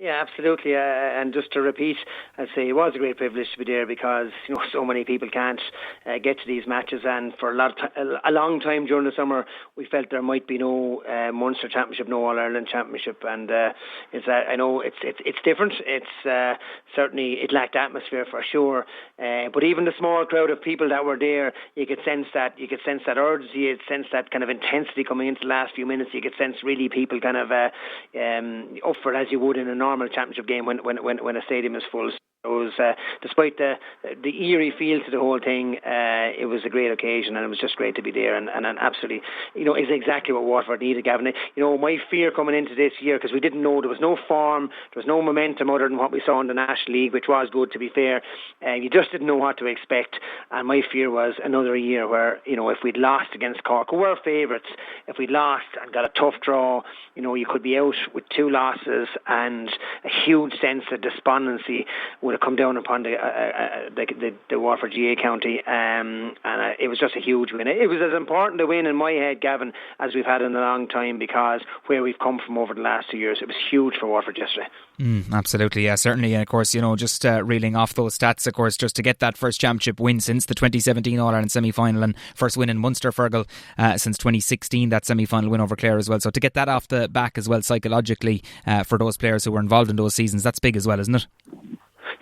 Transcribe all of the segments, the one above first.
Yeah, absolutely. And just to repeat, I'd say it was a great privilege to be there because so many people can't get to these matches. And for a long time during the summer, we felt there might be no Munster Championship, no All Ireland Championship, and I know it's different. It's certainly it lacked atmosphere for sure. But even the small crowd of people that were there, you could sense that urgency, you could sense that kind of intensity coming into the last few minutes. You could sense really people kind of up for it as you would in a normal championship game when a stadium is full. It was, despite the eerie feel to the whole thing, it was a great occasion, and it was just great to be there. And absolutely, is exactly what Waterford needed, Gavin. My fear coming into this year, because we didn't know, there was no form, there was no momentum other than what we saw in the National League, which was good, to be fair. You just didn't know what to expect. And my fear was another year where, if we'd lost against Cork, who were favourites, if we'd lost and got a tough draw, you could be out with 2 losses, and a huge sense of despondency would have come down upon the Waterford GA county, and it was just a huge win. It was as important a win in my head, Gavin, as we've had in a long time, because where we've come from over the last 2 years, it was huge for Waterford yesterday. Absolutely, yeah, certainly. And of course, just reeling off those stats, of course, just to get that first championship win since the 2017 All-Ireland semi-final, and first win in Munster, Fergal, since 2016, that semi-final win over Clare as well. So to get that off the back as well psychologically for those players who were involved in those seasons, that's big as well, isn't it?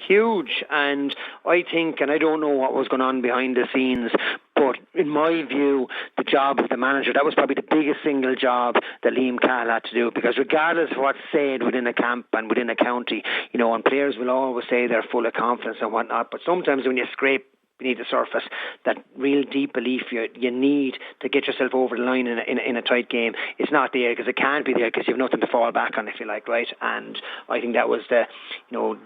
Huge. And I think, and I don't know what was going on behind the scenes, but in my view, the job of the manager, that was probably the biggest single job that Liam Cahill had to do, because regardless of what's said within a camp and within a county, and players will always say they're full of confidence and whatnot, but sometimes when you scrape beneath the surface, that real deep belief you need to get yourself over the line in a tight game, it's not there, because it can't be there, because you have nothing to fall back on, if you like, right? And I think that was the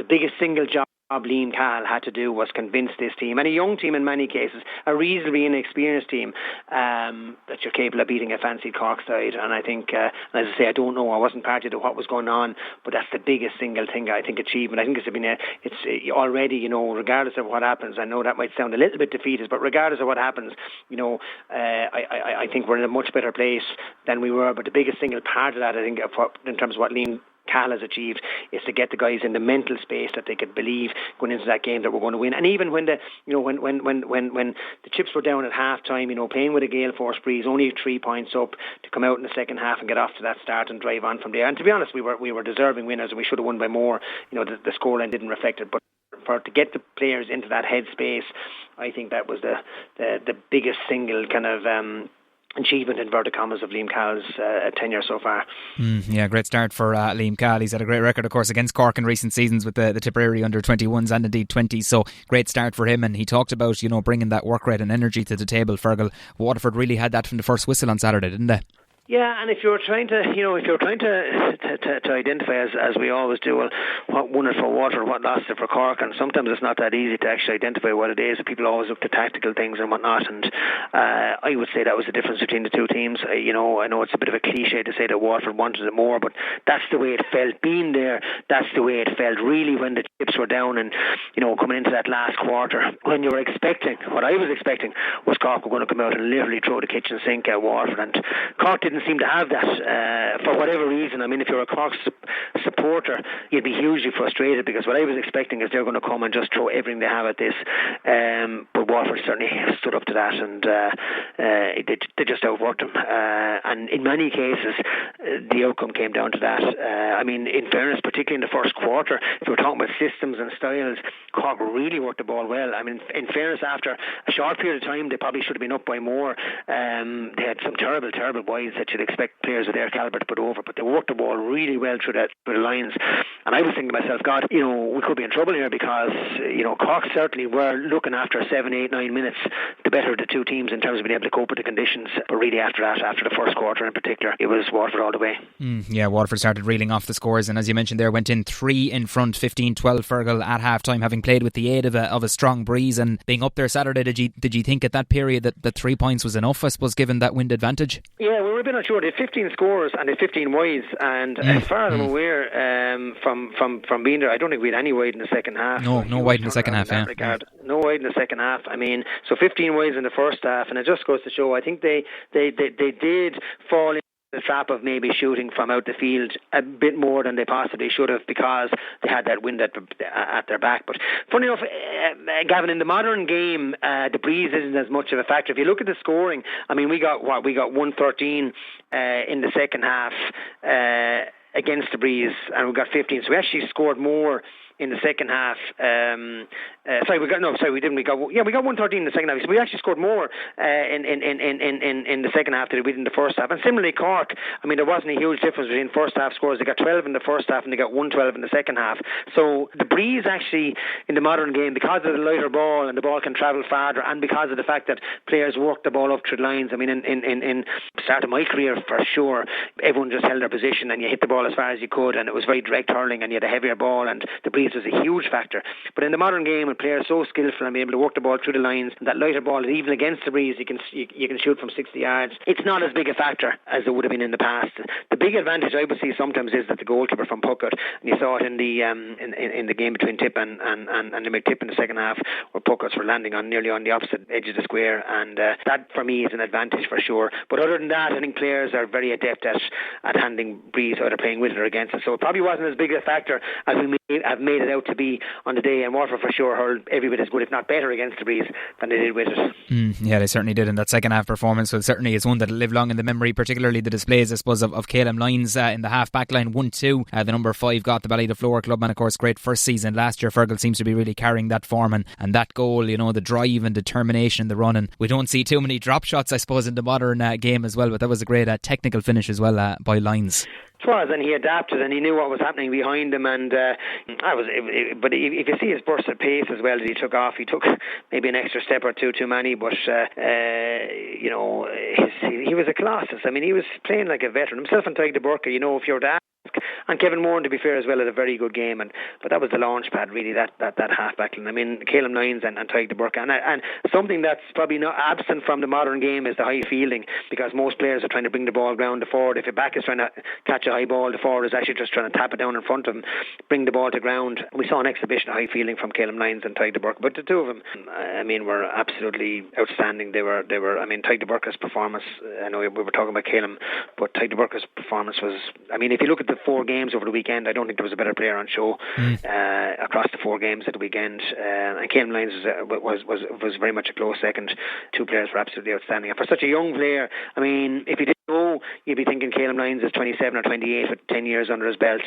biggest single job Liam Cahill had to do, was convince this team, and a young team in many cases, a reasonably inexperienced team, that you're capable of beating a fancy Cork side. And I think, as I say, I don't know, I wasn't party to what was going on, but that's the biggest single thing I think achievement. I think it's already, regardless of what happens, I know that might sound a little bit defeatist, but regardless of what happens, I think we're in a much better place than we were. But the biggest single part of that, I think, in terms of what Liam Cahill has achieved, is to get the guys in the mental space that they could believe going into that game that we're going to win. And even when the chips were down at half time, playing with a gale force breeze, only 3 points up, to come out in the second half and get off to that start and drive on from there. And to be honest, we were deserving winners, and we should have won by more. The scoreline didn't reflect it, but to get the players into that headspace, I think that was the biggest single kind of achievement, in inverted commas, of Liam Cahill's tenure so far. Yeah, great start for Liam Cahill. He's had a great record, of course, against Cork in recent seasons with the Tipperary under-21s and indeed 20s. So great start for him. And he talked about bringing that work rate and energy to the table. Fergal, Waterford really had that from the first whistle on Saturday, didn't they? Yeah, and if you're trying to identify, as we always do, well, what won it for Waterford, what lost it for Cork, and sometimes it's not that easy to actually identify what it is. People always look to tactical things and whatnot, and I would say that was the difference between the two teams. I know it's a bit of a cliche to say that Waterford wanted it more, but that's the way it felt. Being there, that's the way it felt. Really, when the chips were down, and coming into that last quarter, when you were expecting, what I was expecting, was Cork were going to come out and literally throw the kitchen sink at Waterford, and Cork didn't seem to have that for whatever reason. I mean, if you're a Cork supporter, you'd be hugely frustrated, because what I was expecting is they're going to come and just throw everything they have at this, but Waterford certainly stood up to that, and they just outworked them, and in many cases the outcome came down to that. I mean, in fairness, particularly in the first quarter, if we're talking about systems and styles, Cork really worked the ball well. I mean, in fairness, after a short period of time, they probably should have been up by more. They had some terrible wides that you'd expect players of their calibre to put over, but they worked the ball really well through the lines. And I was thinking to myself, God, we could be in trouble here, because Cork certainly were looking after 7, 8, 9 minutes the better of the two teams in terms of being able to cope with the conditions. But really after that, after the first quarter in particular, it was Waterford all the way. Yeah, Waterford started reeling off the scores, and as you mentioned there, went in 3 in front, 15-12 Fergal at half time, having played with the aid of a strong breeze. And being up there Saturday, did you think at that period that 3 points was enough, I suppose, given that wind advantage? Yeah, we were a bit unsure. They had 15 scores and they had 15 wides, and as far as I'm aware, from being there, I don't think we had any wide in the second half. No wide in the second half, yeah. No wide in the second half. I mean, so 15 wides in the first half, and it just goes to show, I think they did fall in the trap of maybe shooting from out the field a bit more than they possibly should have because they had that wind at their back. But funny enough, Gavin, in the modern game, the breeze isn't as much of a factor. If you look at the scoring, I mean, we got 113 in the second half against the breeze, and we got 15. So we actually scored more in the second half. We didn't. We got 113 in the second half. So we actually scored more in the second half than we did in the first half. And similarly, Cork, I mean, there wasn't a huge difference between first half scores. They got 12 in the first half and they got 112 in the second half. So the breeze actually in the modern game, because of the lighter ball and the ball can travel farther, and because of the fact that players work the ball up through the lines. I mean, in the start of my career, for sure, everyone just held their position and you hit the ball as far as you could, and it was very direct hurling, and you had a heavier ball, and the breeze was a huge factor. But in the modern game, when players are so skillful and be able to work the ball through the lines, and that lighter ball, even against the breeze, you can shoot from 60 yards. It's not as big a factor as it would have been in the past. The big advantage I would see sometimes is that the goalkeeper from Puckett, and you saw it in the game between Tip and Limerick Tip in the second half, where Pucketts were landing nearly on the opposite edge of the square, and that for me is an advantage for sure. But other than that, I think players are very adept at handling breeze, either playing with it or against it. So it probably wasn't as big a factor as we have made it out to be on the day, and Waterford for sure hurled every bit as good, if not better, against the breeze than they did with it. Yeah, they certainly did in that second half performance. Well, certainly it's one that'll live long in the memory, particularly the displays, I suppose, of Calum Lyons in the half back line 1-2. The number 5 got the Ballydeflower club, and of course great first season last year. Fergal seems to be really carrying that form, and that goal, you know, the drive and determination in the run, and we don't see too many drop shots, I suppose, in the modern game as well, but that was a great technical finish as well by Lyons. It was, and he adapted and he knew what was happening behind him, and but if you see his burst of pace as well that he took off, he took maybe an extra step or two too many, but you know, he was a colossus. I mean, he was playing like a veteran himself, and Tyke de Burka, you know, if you're to ask, and Kevin Moran, to be fair as well, had a very good game, but that was the launch pad really, that half back line. I mean, Calum Lyons and Tyke de Burka, and something that's probably not absent from the modern game is the high fielding, because most players are trying to bring the ball ground to forward. If your back is trying to catch a high ball, the forward is actually just trying to tap it down in front of him, bring the ball to ground. We saw an exhibition of high fielding from Calum Lyons and Tyke de Burka, but the two of them, I mean, were absolutely outstanding. They were. I mean, Tyke de Burka's performance, I know we were talking about Calum, but Tyke de Burka's performance was, I mean, if you look at the 4 games over the weekend, I don't think there was a better player on show across the 4 games at the weekend, and Calum Lyons was very much a close second. 2 players were absolutely outstanding, and for such a young player, I mean, if you didn't know, you'd be thinking Calum Lyons is 27 or 28 with 10 years under his belt.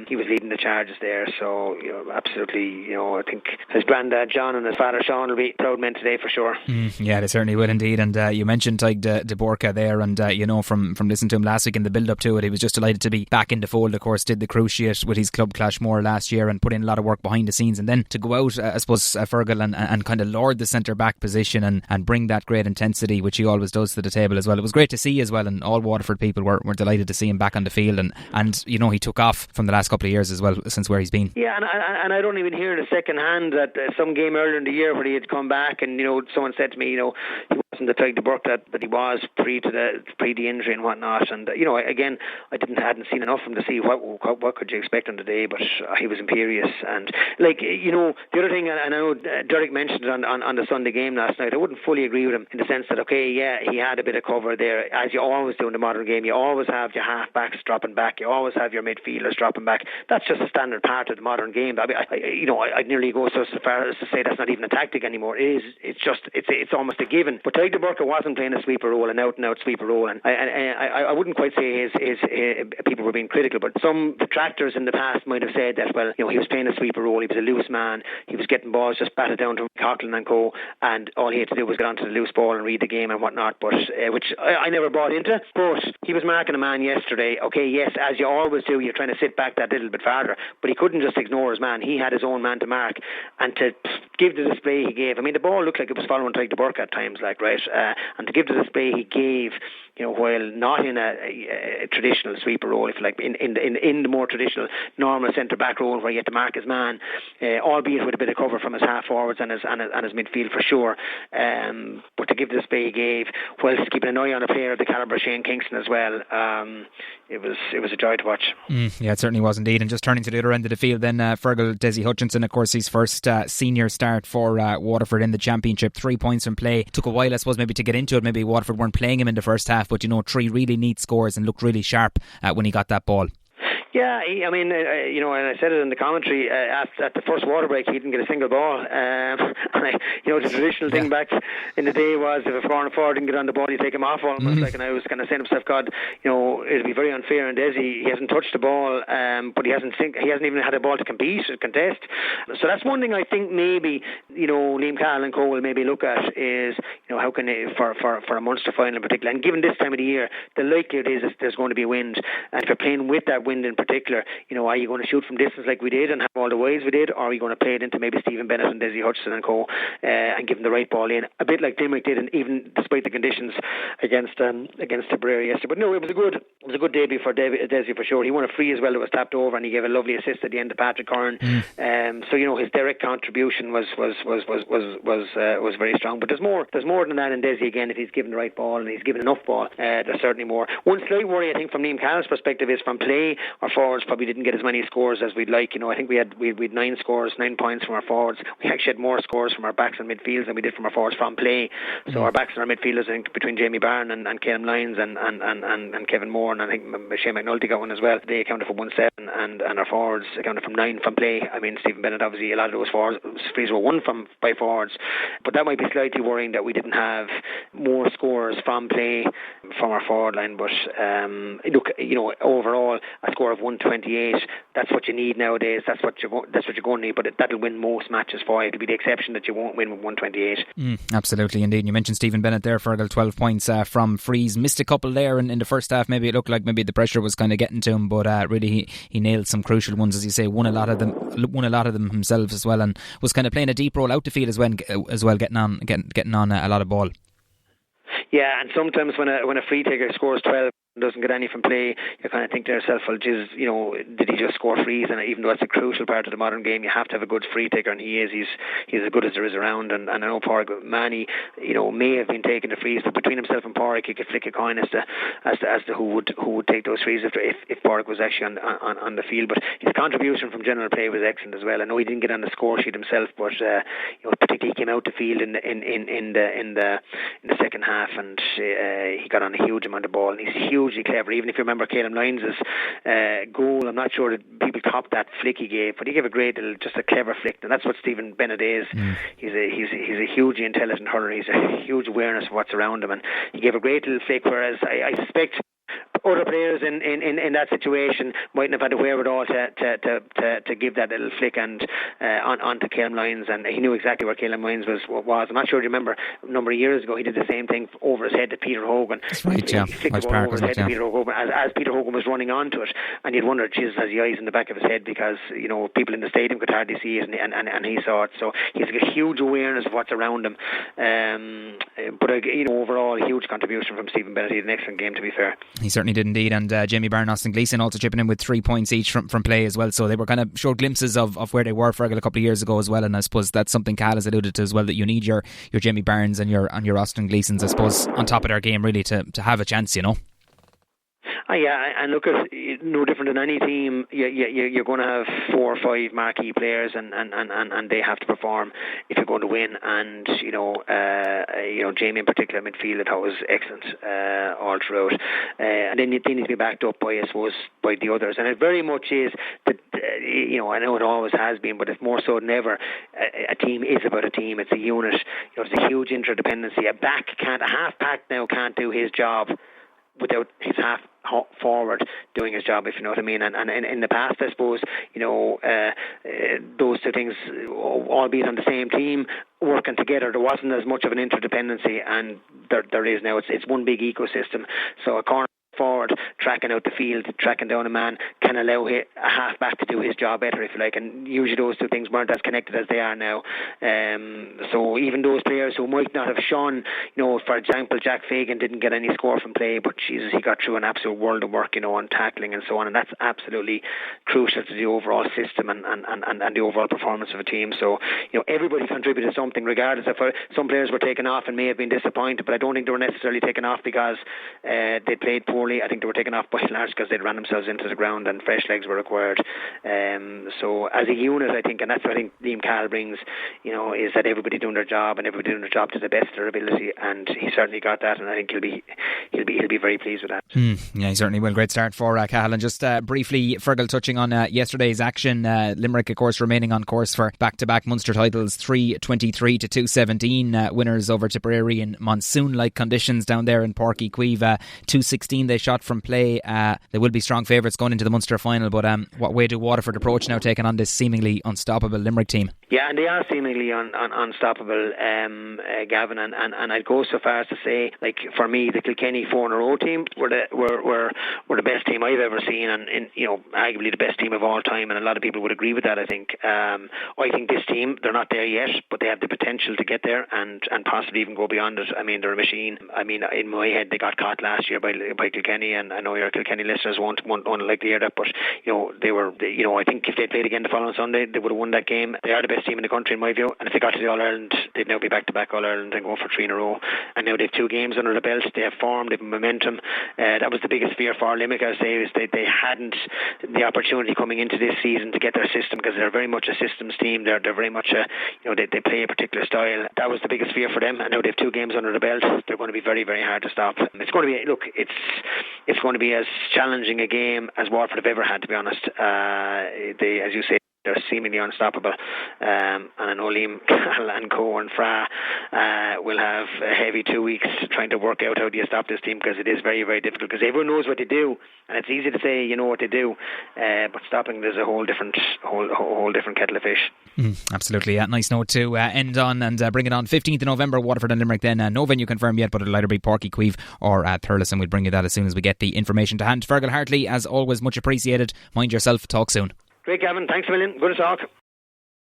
He was leading the charges there, so you know, absolutely, you know, I think his granddad John and his father Sean will be proud men today for sure. Yeah, they certainly will indeed. And you mentioned Tyke de Burka there, and you know, from listening to him last week in the build up to it, he was just delighted to be back in the fold. Of course, did the cruciate with his club Clashmore last year and put in a lot of work behind the scenes, and then to go out, I suppose, Fergal, and kind of lord the centre back position and bring that great intensity which he always does to the table as well. It was great to see as well, and all Waterford people were delighted to see him back on the field, and you know, he took off from the last couple of years as well since where he's been. Yeah, and I don't even hear the second hand that some game earlier in the year where he had come back, and you know, someone said to me, you know, he wasn't the Tyke de Burka that he was pre the injury and whatnot, and you know, again, I hadn't seen enough of him to see what could you expect on the day, but he was imperious. And like, you know, the other thing, and I know Derek mentioned it on the Sunday game last night, I wouldn't fully agree with him in the sense that, okay, yeah, he had a bit of cover there, as you always do in the modern game. You always have your half backs dropping back, you always have your midfielders dropping back. That's just a standard part of the modern game. I mean, I'd nearly go so far as to say that's not even a tactic anymore. It's almost a given. But Tyke de Burka wasn't playing a sweeper role, an out and out sweeper role, and I wouldn't quite say his people were being critical, but some detractors in the past might have said that, well, you know, he was playing a sweeper role, he was a loose man, he was getting balls just batted down to Coughlin and co, and all he had to do was get onto the loose ball and read the game and whatnot, but which I never bought into. But he was marking a man yesterday. Okay, yes, as you always do, you're trying to sit back that little bit farther, but he couldn't just ignore his man. He had his own man to mark, and to give the display he gave, I mean, the ball looked like it was following Tyke de Burka at times, like, right, and to give the display he gave, you know, while not in a traditional sweeper role, if you like, in the more traditional normal centre back role where he had to mark his man, albeit with a bit of cover from his half forwards and his midfield for sure, but to give the display he gave whilst keeping an eye on a player of the calibre of Shane Kingston as well, it was a joy to watch. Yeah, it certainly was indeed. And just turning to the other end of the field then, Fergal, Deise Hutchinson, of course, his first senior start for Waterford in the Championship, 3 points from play. Took a while, I suppose, maybe to get into it. Maybe Waterford weren't playing him in the first half, but 3 really neat scores and looked really sharp when he got that ball. Yeah, I mean, and I said it in the commentary, at the first water break he didn't get a single ball. The traditional thing back in the day was if a foreign forward didn't get on the ball, you take him off almost. And I was kind of saying to myself, God, it'd be very unfair on Deise. He hasn't touched the ball, but he hasn't even had a ball to compete or contest. So that's one thing I think maybe Liam Cahill and co will maybe look at is how can they for a Munster final in particular, and given this time of the year, the likelihood is there's going to be wind, and if you're playing with that wind in particular, are you going to shoot from distance like we did and have all the ways we did, or are you going to play it into maybe Stephen Bennett and Deise Hutchinson and co and give them the right ball in, a bit like Limerick did, and even despite the conditions against Tipperary yesterday. But no, it was a good debut for Deise for sure. He won a free as well that was tapped over, and he gave a lovely assist at the end to Patrick Curran. So his direct contribution was very strong. But there's more than that in Deise again. If he's given the right ball and he's given enough ball, there's certainly more. One slight worry I think from Liam Cahill's perspective is from play. Our forwards probably didn't get as many scores as we'd like. I think we had 9 scores, 9 points from our forwards. We actually had more scores from our backs and midfields than we did from our forwards from play. So our backs and our midfielders, I think between Jamie Byrne and Calum Lyons and Kevin Moore, and I think Shane McNulty got one as well. They accounted for 1-7, and our forwards accounted for 9 from play. I mean, Stephen Bennett, obviously a lot of those forwards frees were won by forwards, but that might be slightly worrying that we didn't have more scores from play from our forward line. But look, overall a score of 128, that's what you need nowadays. That's what you're going to need. But that'll win most matches for you. It'll be the exception that you won't win with 128. Absolutely, indeed. You mentioned Stephen Bennett there, Fergal, 12 points from frees. Missed a couple there in the first half. Maybe it looked like maybe the pressure was kind of getting to him, but really he nailed some crucial ones, as you say. Won a lot of them himself as well, and was kind of playing a deep role out the field as well, getting on a lot of ball. Yeah, and sometimes when a free taker scores 12 and doesn't get any from play, you kind of think to yourself, well, geez, did he just score frees? And even though it's a crucial part of the modern game, you have to have a good free taker, and he is. He's as good as there is around. And I know Pádraig Manny, may have been taking the frees, but between himself and Pádraig, he could flick a coin as to who would take those frees if Pádraig was actually on the field. But his contribution from general play was excellent as well. I know he didn't get on the score sheet himself, but particularly he came out the field in the second half, and he got on a huge amount of ball, and he's hugely clever. Even if you remember Calum Lyons' goal, I'm not sure that people copped that flick he gave, but he gave a great little, just a clever flick, and that's what Stephen Bennett is. He's a hugely intelligent hurler. He's a huge awareness of what's around him, and he gave a great little flick, whereas I suspect other players in that situation mightn't have had the wherewithal to give that little flick and onto Calum Lyons, and he knew exactly where Calum Lyons was. I'm not sure. Do you remember a number of years ago he did the same thing over his head to Peter Hogan? That's right, yeah. He flicked the ball over his head to Peter Hogan as Peter Hogan was running onto it, and you'd wonder, Jesus, has he eyes in the back of his head, because people in the stadium could hardly see it, and he saw it. So he's got a huge awareness of what's around him. But overall, a huge contribution from Stephen Bennett. He had an excellent game, to be fair. He certainly did indeed, and Jamie Byrne, Austin Gleeson also chipping in with 3 points each from play as well, so they were kind of showed glimpses of where they were Fergal a couple of years ago as well, and I suppose that's something Cal has alluded to as well, that you need your Jamie Byrnes and your Austin Gleesons, I suppose, on top of their game really to have a chance, Yeah, and look, at no different than any team. You're going to have 4 or 5 marquee players, and they have to perform if you're going to win. And Jamie in particular, midfield, I thought was excellent all throughout. And then you need to be backed up by, I suppose, by the others. And it very much is that I know it always has been, but it's more so than ever. A team is about a team. It's a unit. There's a huge interdependency. A half back now can't do his job without his half forward doing his job, if you know what I mean. And in the past, I suppose, those two things, albeit on the same team, working together, there wasn't as much of an interdependency, and there is now. It's one big ecosystem. So a corner forward tracking out the field, tracking down a man, can allow a half back to do his job better, if you like, and usually those two things weren't as connected as they are now. So even those players who might not have shone, for example, Jack Fagan didn't get any score from play, but Jesus, he got through an absolute world of work, on tackling and so on, and that's absolutely crucial to the overall system and the overall performance of a team. So everybody contributed something, regardless of some players were taken off and may have been disappointed, but I don't think they were necessarily taken off because they played poorly. I think think they were taken off by and large because they'd ran themselves into the ground and fresh legs were required. So as a unit, I think, and that's what I think Liam Cahill brings, is that everybody doing their job and everybody doing their job to the best of their ability, and he certainly got that, and I think he'll be very pleased with that. Yeah, he certainly will. Great start for Cahill. And just briefly, Fergal, touching on yesterday's action, Limerick, of course, remaining on course for back-to-back Munster titles, 3-23 to 2-17, winners over Tipperary in monsoon-like conditions down there in Páirc Uí Chaoimh. 2-16 they shot from play. They will be strong favourites going into the Munster final, but what way do Waterford approach now, taking on this seemingly unstoppable Limerick team? Yeah, and they are seemingly unstoppable, Gavin, and I'd go so far as to say, like, for me, the Kilkenny 4-in-a-row team were the best team I've ever seen, and arguably the best team of all time, and a lot of people would agree with that, I think. I think this team, they're not there yet, but they have the potential to get there and possibly even go beyond it. I mean, they're a machine. I mean, in my head, they got caught last year by Kilkenny, and I know your Kilkenny listeners won't like to hear that, but they were. I think if they played again the following Sunday, they would have won that game. They are the best team in the country, in my view, and if they got to the All-Ireland, they'd now be back-to-back All-Ireland and go for 3 in a row. And now they've 2 games under the belt. They have form, they have momentum. That was the biggest fear for Limerick, I say, is they hadn't the opportunity coming into this season to get their system, because they're very much a systems team. They're very much they play a particular style. That was the biggest fear for them, and now they have 2 games under the belt. They're going to be very, very hard to stop. It's going to be, it's going to be as challenging a game as Waterford have ever had, to be honest. They, as you say, they're seemingly unstoppable, and I know Liam Cahill and Co and Fra will have a heavy 2 weeks trying to work out how do you stop this team, because it is very, very difficult, because everyone knows what they do, and it's easy to say you know what they do, but stopping there's a whole different kettle of fish. Absolutely. Nice note to end on, and bring it on 15th of November, Waterford and Limerick then. No venue confirmed yet, but it'll either be Páirc Uí Chaoimh or Thurles, and we'll bring you that as soon as we get the information to hand. Fergal Hartley, as always, much appreciated. Mind yourself. Talk soon. Great, Gavin. Thanks a million. Good to talk.